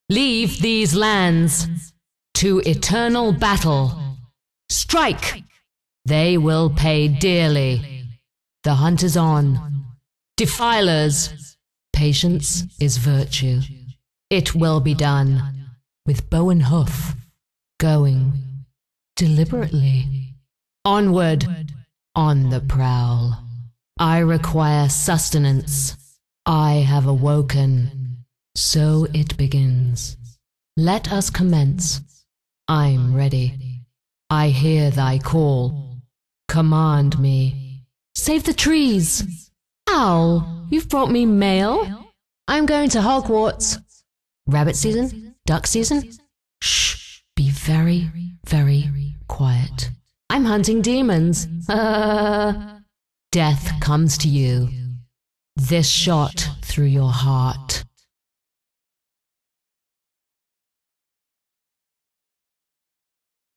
Leave these lands to eternal battle. Strike! They will pay dearly. The hunt is on. Defilers, patience is virtue. It will be done with bow and hoof, going deliberately. Onward, on the prowl. I require sustenance. I have awoken. So it begins. Let us commence. I'm ready. I hear thy call. Command me. Save the trees. Owl, you've brought me mail. I'm going to Hogwarts. Rabbit season? Duck season? Shh, be very, very quiet. I'm hunting demons. Death comes to you. This shot through your heart.